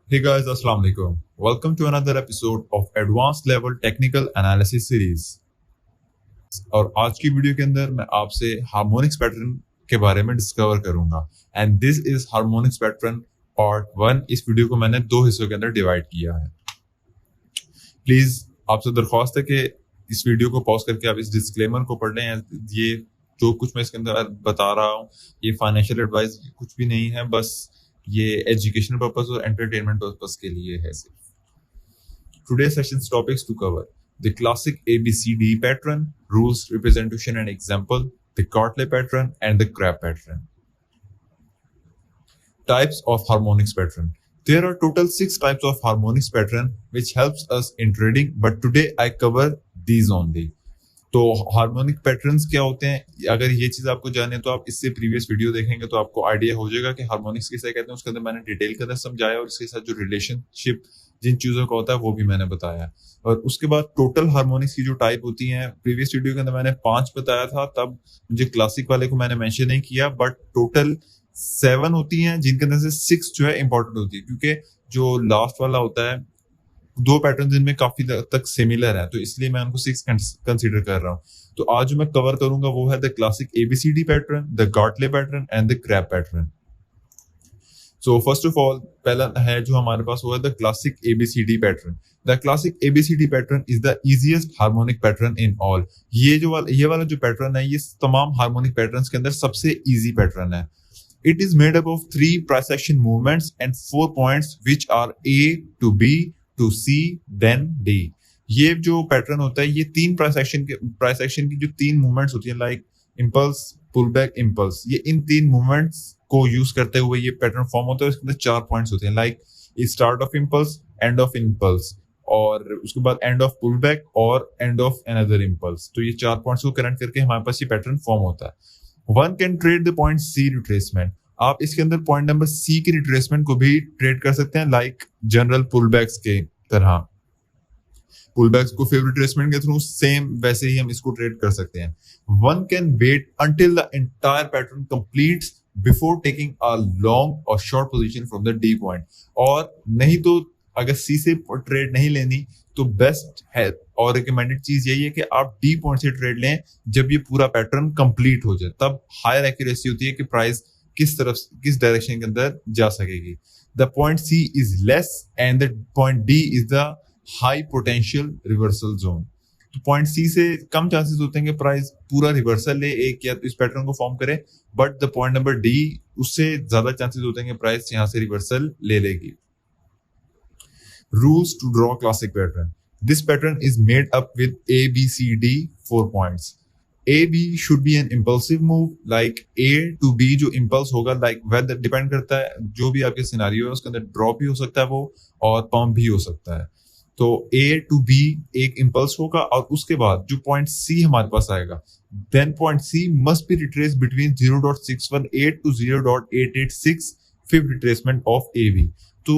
Hey guys, Assalamu alaikum. Welcome to another episode of Advanced Level Technical Analysis Series. और आज की video के अंदर मैं आपसे हार्मोनिक्स पैटर्न के बारे में डिस्कवर करूंगा and this is harmonics pattern part 1। इस वीडियो को मैंने दो हिस्सों के अंदर डिवाइड किया है। प्लीज आपसे दरख्वास्त है कि इस वीडियो को पॉज करके आप इस डिस्क्लेमर को पढ़ लें। ये जो कुछ मैं इसके अंदर बता रहा हूँ ये फाइनेंशियल एडवाइस कुछ भी नहीं है, बस ये एजुकेशनल पर्पस और एंटरटेनमेंट पर्पस के लिए है सिर्फ। Today's session's topics to cover: the classic ABCD pattern, rules, representation and example, the Cartley pattern and the Crab pattern. Types of harmonics pattern. There are total 6 types of harmonics pattern which helps us in trading, but today I cover these only. तो harmonic patterns क्या होते हैं, अगर ये चीज आपको जाने तो आप इससे प्रीवियस वीडियो देखेंगे तो आपको आइडिया हो जाएगा कि हार्मोनिक्स किसे कहते हैं। उसके अंदर मैंने डिटेल के अंदर समझाया और इसके साथ जो रिलेशनशिप जिन चीजों का होता है वो भी मैंने बताया। और उसके बाद टोटल हार्मोनिक्स की जो टाइप होती है, प्रीवियस वीडियो के अंदर मैंने 5 बताया था, तब मुझे क्लासिक वाले को मैंने मेंशन नहीं किया, बट टोटल 7 होती हैं जिनके अंदर से 6 जो है इंपॉर्टेंट होती है, क्योंकि जो लास्ट वाला होता है दो पैटर्न जिनमें काफी तक सिमिलर है, तो इसलिए मैं उनको 6 कंसीडर कर रहा हूँ। तो आज जो मैं कवर करूंगा वो है the classic A B C D pattern, the Gartley pattern and the crab pattern. So first of all पहला है जो हमारे पास वो है the classic A B C D pattern. The classic A B C D pattern is the easiest harmonic pattern in all. ये वाला जो पैटर्न है ये तमाम हार्मोनिक पैटर्न्स के अंदर सबसे इजी पैटर्न है। It is made up of 3 precession movements and 4 points which are A to B to C then D। ये जो पैटर्न होता है ये 3 प्राइसेक्शन की जो 3 मूवमेंट्स होती है, like impulse, pull back, impulse, ये इन 3 मूवमेंट्स को यूज करते हुए ये पैटर्न फॉर्म होता है। इसके अंदर 4 पॉइंट्स होते हैं, like start of impulse, end of impulse, और उसके बाद एंड ऑफ पुल बैक और एंड ऑफ अनदर इम्पल्स। तो ये 4 पॉइंट्स को कनेक्ट करके हमारे पास ये पैटर्न फॉर्म होता है। One can trade the point C retracement. आप इसके अंदर पॉइंट नंबर सी की रिट्रेसमेंट को भी ट्रेड कर सकते हैं, लाइक जनरल पुलबैक्स के तरह। पुलबैक्स को फिर रिट्रेसमेंट के थ्रू सेम वैसे ही हम इसको ट्रेड कर सकते हैं। One can wait until the entire pattern completes before taking a long or short position from the D point. और नहीं तो अगर सी से ट्रेड नहीं लेनी तो बेस्ट है और रिकमेंडेड चीज यही है कि आप डी पॉइंट से ट्रेड लें जब ये पूरा पैटर्न कंप्लीट हो जाए, तब हायर एक्यूरेसी होती है कि प्राइस किस डायरेक्शन के अंदर जा सकेगी। The point C is less and the point D is the high potential reversal zone. तो पॉइंट सी से कम चांसेस होते हैं कि प्राइस पूरा रिवर्सल ले एक या तो इस पैटर्न को फॉर्म करे, but the point number D उससे ज्यादा चांसेस होते हैं कि प्राइस यहां से रिवर्सल ले लेगी। Rules to draw classic pattern. This pattern is made up with A, B, C, D 4 points. A, B should be an impulsive move, like A to B जो impulse होगा, like whether depend करता है जो भी आपके scenario है उसके अंदर ड्रॉप भी हो सकता है वो और पंप भी हो सकता है। तो A to B एक impulse होगा और उसके बाद जो point C हमारे पास आएगा, then point C must be retraced between 0.618 to 0.886 fifth retracement of AB। तो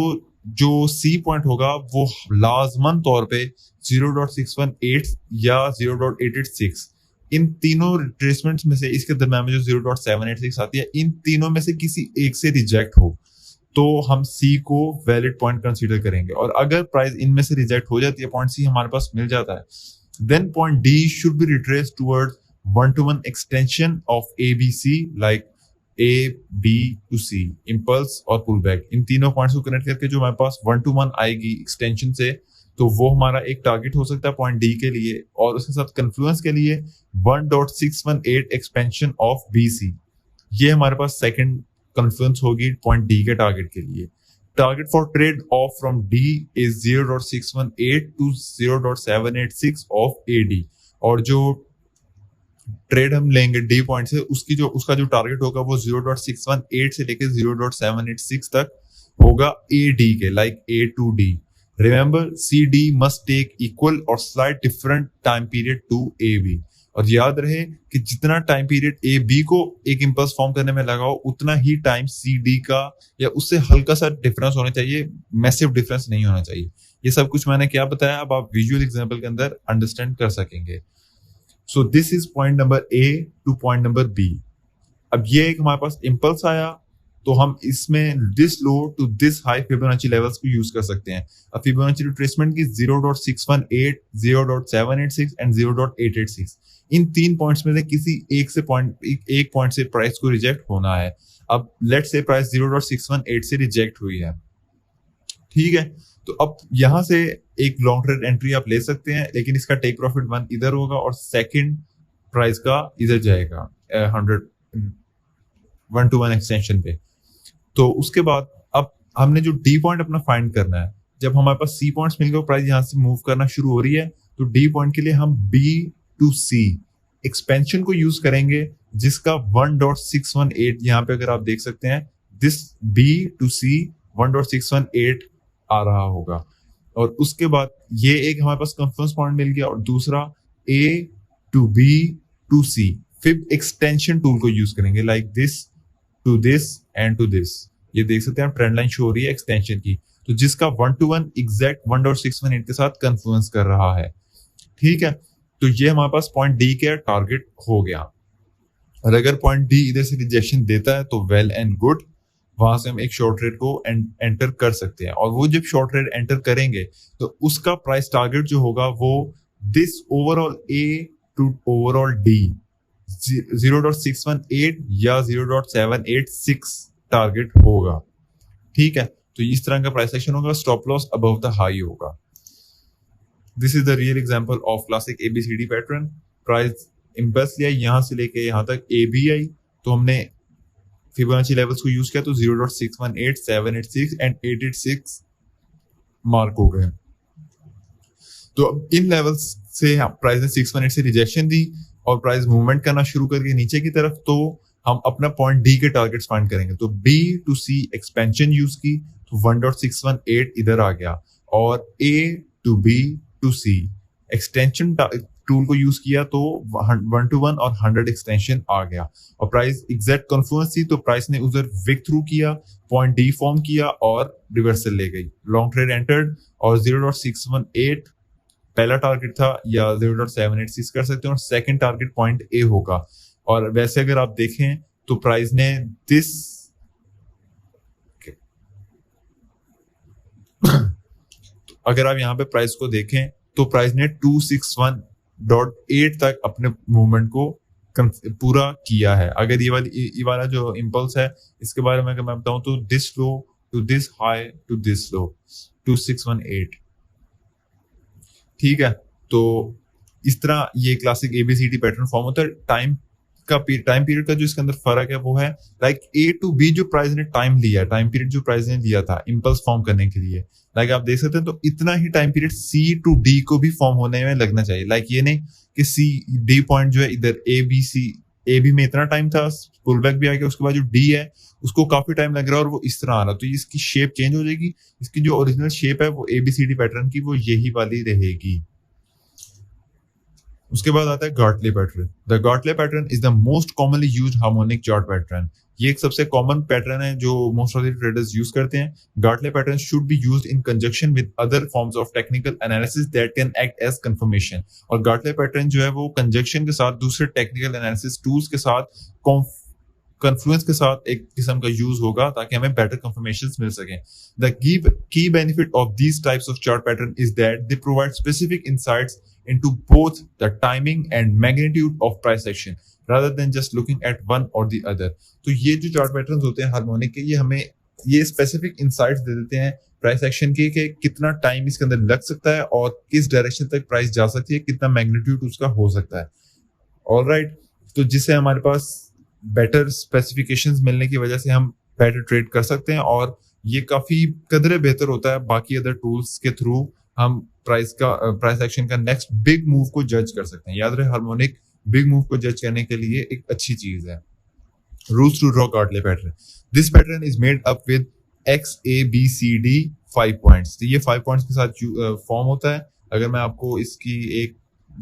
जो सी पॉइंट होगा वो लाजमन तौर पे 0.618 या 0.886 इन तीनों रिट्रेसमेंट्स में से इसके दरम्यान में जो 0.786 आती है, इन तीनों में से किसी एक से रिजेक्ट हो तो हम सी को वैलिड पॉइंट कंसीडर करेंगे। और अगर प्राइस इनमें से रिजेक्ट हो जाती है, पॉइंट सी हमारे पास मिल जाता है, then point D should be retrace towards 1-to-1 extension of ABC, like A B to C, impulse और पुल बैक। इन तीनों पॉइंट्स को कनेक्ट करके जो हमारे पास 1-to-1 आएगी एक्सटेंशन से, तो वो हमारा एक टारगेट हो सकता है पॉइंट डी के लिए, और उसके साथ कन्फ्लुएंस के लिए 1.618 एक्सपेंशन ऑफ बी सी। ये हमारे पास सेकंड कन्फ्लुएंस होगी पॉइंट डी के टारगेट के लिए। Target for trade off from D is 0.618 to 0.786 of A D. और जो ट्रेड हम लेंगे डी पॉइंट से उसका जो टारगेट होगा वो 0.618 से लेकर 0.786 तक होगा ए डी के, like A to D. Remember C D must take equal or slight different time period to A B. और याद रहे कि जितना टाइम पीरियड ए बी को एक इंपल्स फॉर्म करने में लगाओ उतना ही टाइम सी डी का या उससे हल्का सा डिफरेंस होना चाहिए, मैसिव डिफरेंस नहीं होना चाहिए। ये सब कुछ मैंने क्या बताया अब आप विजुअल एग्जाम्पल के अंदर अंडरस्टैंड कर सकेंगे। So this is point number A to point number B. अब ये एक हमारे पास इंपल्स आया तो हम इसमें this low to this high Fibonacci levels को यूज कर सकते हैं। अब फिबोनाची रिट्रेसमेंट की 0.618, 0.786 एंड 0.886, इन 3 पॉइंट्स में से किसी एक पॉइंट से प्राइस को रिजेक्ट होना है। अब लेट्स से प्राइस 0.618 से रिजेक्ट हुई है, ठीक है, तो अब यहां से एक लॉन्ग ट्रेड एंट्री आप ले सकते हैं, लेकिन इसका टेक प्रॉफिट 1 इधर होगा और सेकंड प्राइस का इधर जाएगा 1-to-1 एक्सटेंशन पे। तो उसके बाद अब हमने जो डी पॉइंट अपना फाइंड करना है, जब हमारे पास सी पॉइंट्स मिल गए, प्राइस यहां से मूव करना शुरू हो रही है, तो डी पॉइंट के लिए हम बी टू सी एक्सपेंशन को यूज करेंगे, जिसका 1.618 यहाँ पे अगर आप देख सकते हैं, दिस बी टू सी 1.618 आ रहा होगा। और उसके बाद ये एक हमारे पास कॉन्फ्रेंस पॉइंट मिल गया, और दूसरा A to B to C fib extension tool को यूज करेंगे, like this to this and to this. ये देख सकते हैं ट्रेंड लाइन शो हो रही है एक्सटेंशन की, तो जिसका 1-to-1 एग्जैक्ट 1.618 के साथ कन्फ्लुएंस कर रहा है, ठीक है। तो ये हमारे पास पॉइंट डी का टारगेट हो गया। और अगर पॉइंट डी इधर से रिजेक्शन देता है तो वेल एंड गुड, वहां से हम एक शॉर्ट ट्रेड को एंटर कर सकते हैं। और वो जब शॉर्ट ट्रेड एंटर करेंगे तो उसका प्राइस टारगेट जो होगा वो this overall A to overall D 0.618 या 0.786 टारगेट होगा, ठीक है। तो इस तरह का प्राइस एक्शन होगा, stop loss above the high होगा। This is the real example of classic A B C D pattern. Price impulse लिया यहां से लेके यहां तक ए बी आई, तो हमने फिबोनाची लेवल्स को यूज किया, तो 0.618, 786 एंड 886 मार्क हो गए। तो अब इन लेवल्स से प्राइस ने 618 से रिजेक्शन दी और प्राइस मूवमेंट करना शुरू करके नीचे की तरफ, तो हम अपना पॉइंट डी के टारगेट्स फाइंड करेंगे। तो B to C expansion use की, तो 1.618 इधर आ गया, और A to B to C extension tool को यूज किया, तो 1-to-1 और 100 एक्सटेंशन आ गया, और प्राइस एग्जैक्ट कॉन्फ्लुएंस थी, तो प्राइस ने उधर विक थ्रू किया, पॉइंट डी फॉर्म किया और रिवर्सल ले गई। लॉन्ग ट्रेड एंटर्ड, और 0.618 पहला टारगेट था, या 0.786 कर सकते हैं, और सेकंड टारगेट पॉइंट ए होगा। और वैसे अगर आप देखें तो प्राइस ने दिस अगर आप यहाँ पे प्राइस को देखें तो प्राइस ने 261.8 तक अपने मूवमेंट को पूरा किया है। अगर ये वाला जो इम्पल्स है, इसके बारे में अगर मैं बताऊं तो this low to this high to this low 2618, ठीक है। तो इस तरह ये क्लासिक एबीसीडी पैटर्न फॉर्म होता है। टाइम पीरियड का जो इसके अंदर फर्क है वो है लाइक ए टू बी जो प्राइस ने टाइम पीरियड जो प्राइस ने लिया था इम्पल्स फॉर्म करने के लिए, लाइक आप देख सकते हैं, तो इतना ही time period C to D को भी फॉर्म होने में लगना चाहिए। लाइक ये नहीं कि सी डी पॉइंट जो है इधर ए बी में इतना टाइम था, पुल बैक भी आ गया, उसके बाद जो डी है उसको काफी टाइम लग रहा है और वो इस तरह आ रहा, तो इसकी शेप चेंज हो जाएगी। इसकी जो ओरिजिनल शेप है वो एबीसीडी पैटर्न की वो यही वाली रहेगी। उसके बाद आता है Gartley pattern. The Gartley pattern is the most commonly used harmonic chart pattern. ये एक सबसे कॉमन पैटर्न है जो most of the traders use करते हैं। Gartley pattern should be used in conjunction with other forms of technical analysis that can act as confirmation. और Gartley pattern जो है वो कंजंक्शन के साथ दूसरे टेक्निकल एनालिसिस टूल्स के साथ कन्फ्लुएंस के साथ एक किस्म का यूज होगा ताकि हमें बेटर कंफर्मेशन मिल सके। The key benefit of these types of chart pattern is that they provide specific insights into both the timing and magnitude of price action rather than just looking at one or the other। तो ये जो chart patterns होते हैं harmonic के, ये हमें ये specific insights दे देते हैं प्राइस एक्शन के कि कितना टाइम इसके अंदर लग सकता है और किस डायरेक्शन तक प्राइस जा सकती है, कितना मैग्नीट्यूड उसका हो सकता है। ऑलराइट, तो जिससे हमारे पास बेटर स्पेसिफिकेशंस मिलने की वजह से हम बेटर ट्रेड कर सकते हैं, और ये काफी कदरे बेहतर होता है बाकी अदर टूल्स के थ्रू हम प्राइस एक्शन का नेक्स्ट बिग मूव को जज कर सकते हैं। याद रहे, हार्मोनिक बिग मूव को जज करने के लिए एक अच्छी चीज है। Rules to draw Gartley pattern. This pattern is made up with XABCD 5 points. तो ये 5 पॉइंट्स के साथ फॉर्म होता है। अगर मैं आपको इसकी एक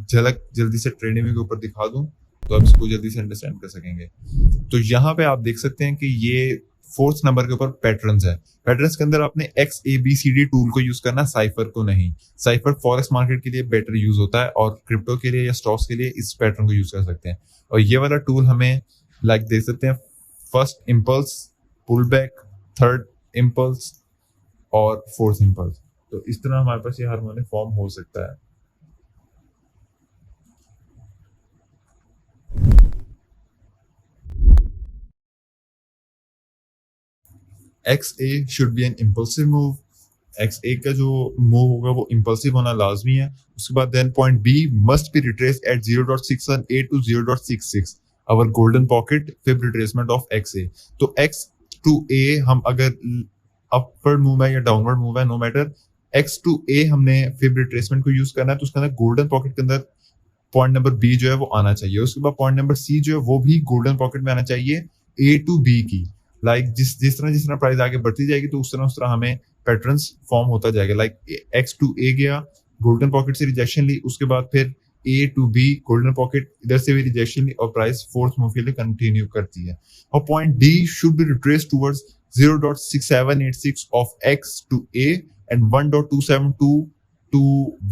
झलक जल्दी से ट्रेंडिंग के ऊपर दिखा दूं तो आप इसको जल्दी से अंडरस्टैंड कर सकेंगे। तो यहाँ पे आप देख सकते हैं कि ये 4th नंबर के ऊपर पैटर्न्स है। पैटर्न्स के अंदर आपने XABCD टूल को यूज करना, साइफर को नहीं। साइफर फॉरेक्स मार्केट के लिए बेटर यूज होता है और क्रिप्टो के लिए या स्टॉक्स के लिए इस पैटर्न को यूज कर सकते हैं। और ये वाला टूल हमें लाइक देख सकते हैं, first impulse pull back, third impulse और फोर्थ इम्पल्स। तो इस तरह हमारे पास ये हार्मोनिक फॉर्म हो सकता है। XA should be N impulsive move. XA का जो मूव होगा वो इम्पल्सिव होना लाजमी है। उसके बाद then point B must be retrace at 0.618 to 0.66 our golden pocket fib retracement of XA। तो X to A हम अगर अपवर्ड मूव है या डाउनवर्ड मूव है, no matter, X to A हमने फिब रिट्रेसमेंट को यूज करना है, तो उसके अंदर गोल्डन पॉकेट के अंदर पॉइंट नंबर B जो है वो आना चाहिए। उसके बाद पॉइंट नंबर C जो है वो भी गोल्डन पॉकेट में आना चाहिए A to B की। लाइक जिस तरह प्राइस आगे बढ़ती जाएगी तो उस तरह हमें पैटर्न्स फॉर्म होता जाएगा। लाइक X to A गया, गोल्डन पॉकेट से रिजेक्शन ली, उसके बाद फिर A to B golden pocket, इधर से भी रिजेक्शन ली और प्राइस फोर्थ मूव के लिए कंटिन्यू करती है। और point D should be retrace towards 0.6786 of X to A and 1.272 to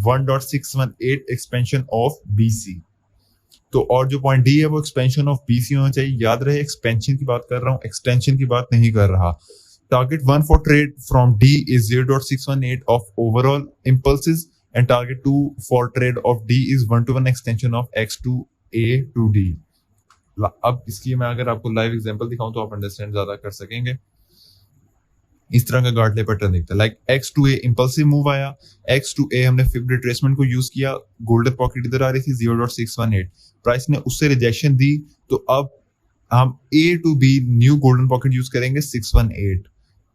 1.618 expansion of BC। तो और जो पॉइंट D है वो एक्सपेंशन ऑफ BC होना चाहिए। याद रहे एक्सपेंशन की बात कर रहा हूँ, एक्सटेंशन की बात नहीं कर रहा। Target 1 for trade from D is 0.618 of overall impulses and target 2 for trade of D is 1-to-1 extension of X to A to D। अब इसकी मैं अगर आपको लाइव एग्जांपल दिखाऊं तो आप अंडरस्टैंड ज्यादा कर सकेंगे। इस तरह का गार्डले पैटर्न दिखता है। Like X to A impulsive move आया, X to A हमने फिब रिट्रेसमेंट को यूज किया, गोल्डन पॉकेट इधर आ रही थी 0.618, प्राइस ने उससे रिजेक्शन दी, तो अब हम A to B new golden pocket use करेंगे 618।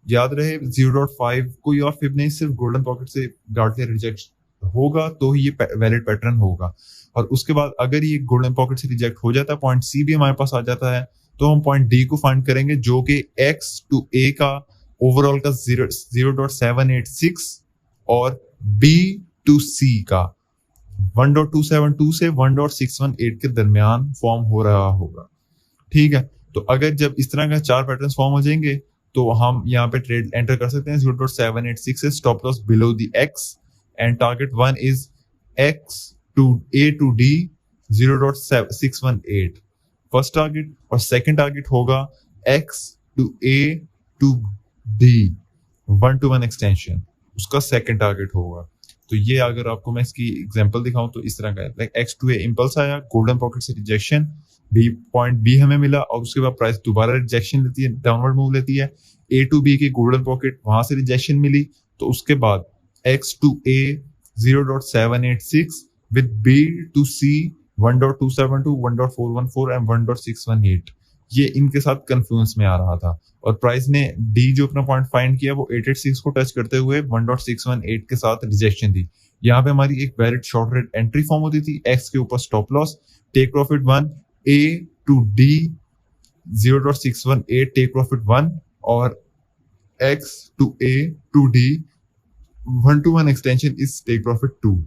याद रहे 0.5 कोई और फिब नहीं, सिर्फ गोल्डन पॉकेट से गार्डले रिजेक्ट होगा तो ही ये वैलिड पैटर्न होगा। और उसके बाद अगर ये गोल्डन पॉकेट से रिजेक्ट हो जाता है, पॉइंट C भी हमारे पास आ जाता है, तो हम पॉइंट D को फाइंड करेंगे जो कि X to A का ओवरऑल का 0.786 और B to C का 1.272 से 1.618 के दरमियान फॉर्म हो रहा होगा। ठीक है, तो अगर जब इस तरह का चार पैटर्न फॉर्म हो जाएंगे तो हम यहाँ पे ट्रेड एंटर कर सकते हैं। 0.786 is stop loss below the X and target 1 is X to A to D 0.618 first target, और सेकंड टारगेट होगा X to A to D 1-to-1 extension, उसका सेकंड टारगेट होगा। तो ये अगर आपको मैं इसकी एग्जांपल दिखाऊं तो इस तरह का है। Like X to A impulse आया, गोल्डन पॉकेट से रिजेक्शन, पॉइंट B हमें मिला और उसके बाद प्राइस दोबारा रिजेक्शन लेती है, डाउनवर्ड मूव लेती है। A to B की गोल्डन पॉकेट, वहां से रिजेक्शन मिली, तो उसके बाद X to A 0.786 with B to C 1.272, 1.414 and 1.618। ये इनके साथ कन्फ्लुएंस में आ रहा था और प्राइस ने D जो अपना पॉइंट फाइंड किया वो 886 को टच करते हुए 1.618 के साथ रिजेक्शन दी। यहाँ पे हमारी एक valid short rate entry form होती थी, X के ऊपर stop loss, take profit 1, A to D 0.618 take profit 1 और X to A to D 1-to-1 extension is take profit 2।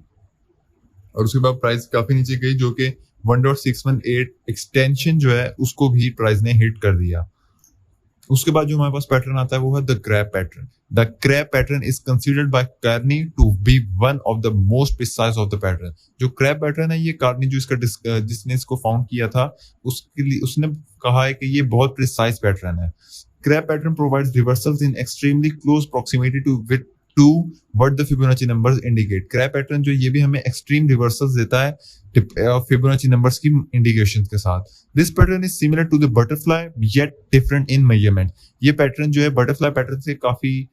और उसके बाद प्राइस काफी नीचे गई जो कि 1.618 एक्सटेंशन जो है उसको भी प्राइस ने हिट कर दिया। उसके बाद जो हमारे पास पैटर्न आता है वो है the crab pattern. The crab pattern is considered by Carney to be one of the most precise of the pattern. जो क्रैब पैटर्न है ये कार्नी जो इसका जिसने इसको फाउंड किया था उसके लिए उसने कहा है कि ये बहुत प्रिसाइज पैटर्न है। Crab pattern provides reversals in extremely close proximity to what the Fibonacci numbers indicate. Crab pattern जो ये भी हमें एक्सट्रीम रिवर्सल्स देता है फिबोनाची नंबर्स की इंडिकेशंस के साथ। This pattern is similar to the butterfly yet different in measurement. ये पैटर्न जो है बटरफ्लाई पैटर्न से काफी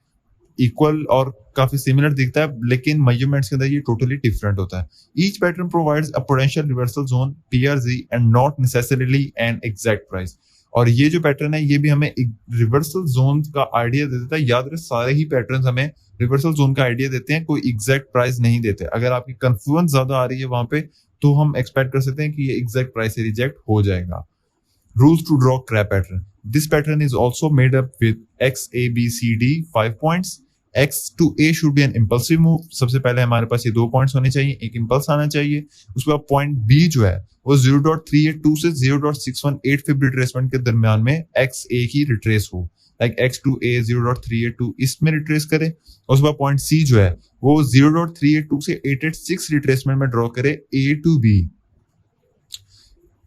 इक्वल और काफी सिमिलर दिखता है, लेकिन मेजरमेंट्स के अंदर ये टोटली डिफरेंट होता है। Each pattern provides a potential reversal zone PRZ and not necessarily an exact price. और ये जो पैटर्न है ये भी हमें रिवर्सल जोन का आइडिया दे देता है। याद रहे सारे ही पैटर्न हमें रिवर्सल जोन का आइडिया देते हैं, कोई एग्जैक्ट प्राइस नहीं देते। अगर आपकी कन्फ्लुएंस ज्यादा आ रही है वहां पे तो हम एक्सपेक्ट कर सकते हैं कि ये एग्जैक्ट प्राइस से रिजेक्ट हो जाएगा। Rules to draw crab pattern. This pattern is also made up with X A B C D 5 points. X to A should be an impulsive move. सबसे पहले हमारे पास ये 2 पॉइंट्स होने चाहिए, एक इंपल्स आना चाहिए। उसके बाद पॉइंट B जो है वो 0.382 से 0.618 फिब रिट्रेसमेंट के दरमियान में X A की रिट्रेस हो। लाइक X to A 0.382 इसमें रिट्रेस करे। और उसके बाद पॉइंट C जो है वो 0.382 से 886 रिट्रेसमेंट में ड्रॉ करे A to B।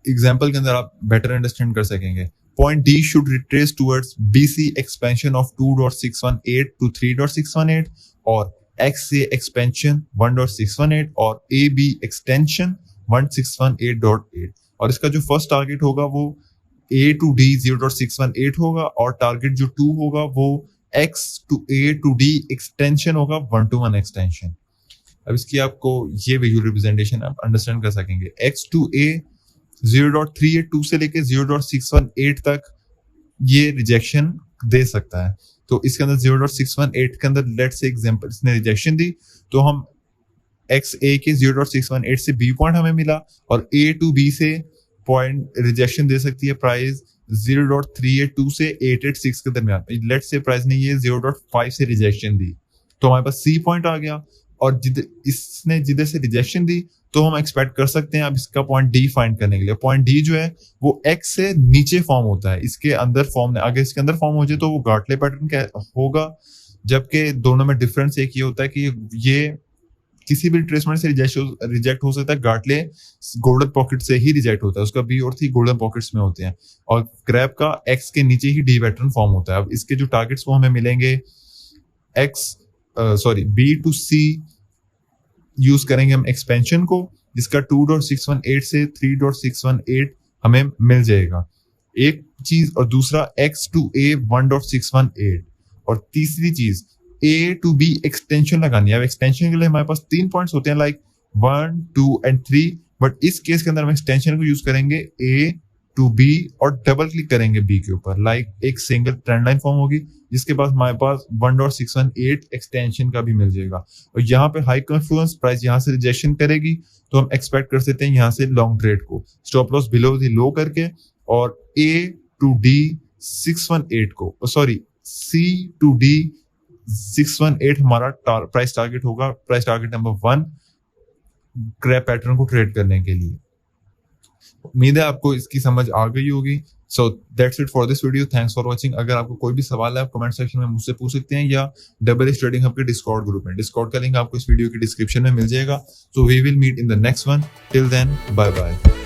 एग्जाम्पल के अंदर आप बेटर अंडरस्टैंड कर सकेंगे। Point D should retrace towards BC expansion of 2.618 to 3.618 or XA expansion 1.618 और AB extension 1.618.8 और इसका जो फर्स्ट टारगेट होगा वो A to D 0.618 होगा और टारगेट जो 2 होगा वो X to A to D extension होगा 1-to-1 extension। अब इसकी आपको ये विजुअल रिप्रेजेंटेशन आप अंडरस्टैंड कर सकेंगे। X to A 0.382 से लेके 0.618 तक ये रिजेक्शन दे सकता है। तो इसके अंदर 0.618 के अंदर लेट्स से एग्जांपल इसने रिजेक्शन दी तो हम XA के 0.618 से B पॉइंट हमें मिला और A to B से पॉइंट रिजेक्शन दे सकती है प्राइस 0.382 से 886 के दरमियान। लेट्स से प्राइस ने ये 0.5 से रिजेक्शन दी तो हमारे पास C पॉइंट आ गया और इसने जिधर से रिजेक्शन दी तो हम एक्सपेक्ट कर सकते हैं अब इसका पॉइंट डी फाइंड करने के लिए। पॉइंट डी जो है वो एक्स से नीचे फॉर्म होता है, इसके अंदर फॉर्म अगर इसके अंदर फॉर्म हो जाए तो वो गार्टले पैटर्न क्या होगा, जबकि दोनों में डिफरेंस एक ये होता है कि ये किसी भी रिट्रेसमेंट से रिजेक्ट हो सकता है, गार्टले गोल्डन पॉकेट से ही रिजेक्ट होता है, उसका बी और सी गोल्डन पॉकेट्स में होते हैं और क्रैब का एक्स के नीचे ही डी पैटर्न फॉर्म होता है। अब इसके जो टारगेट्स वो हमें मिलेंगे बी टू सी यूज करेंगे हम एक्सपेंशन को जिसका 2.618 से 3.618 हमें मिल जाएगा एक चीज, और दूसरा x to a 1.618 और तीसरी चीज a to b एक्सटेंशन लगानी है। अब एक्सटेंशन के लिए हमारे पास 3 पॉइंट्स होते हैं लाइक 1, 2 and 3, बट इस केस के अंदर हम एक्सटेंशन को यूज करेंगे a to b और डबल क्लिक करेंगे b के ऊपर, लाइक एक सिंगल ट्रेंड लाइन फॉर्म होगी जिसके पास हमारे पास 1.618 एक्सटेंशन का भी मिल जाएगा और यहाँ पे हाई कॉन्फ्लुएंस प्राइस यहाँ से रिजेक्शन करेगी तो हम एक्सपेक्ट कर सकते हैं यहाँ से लॉन्ग ट्रेड को स्टॉप लॉस बिलो दी लो करके और A to D 618 को C to D 618 हमारा प्राइस टारगेट होगा, price target number 1 crab pattern को ट्रेड करने के लिए। उम्मीद है आपको इसकी समझ आ गई होगी। So that's it for this video, thanks for watching. अगर आपको कोई भी सवाल है आप कमेंट सेक्शन में मुझसे पूछ सकते हैं या डबल एज ट्रेडिंग हब के डिस्कॉर्ड ग्रुप में, डिस्कॉर्ड का लिंक आपको इस वीडियो की डिस्क्रिप्शन में मिल जाएगा। So we will meet in the next one, till then bye bye.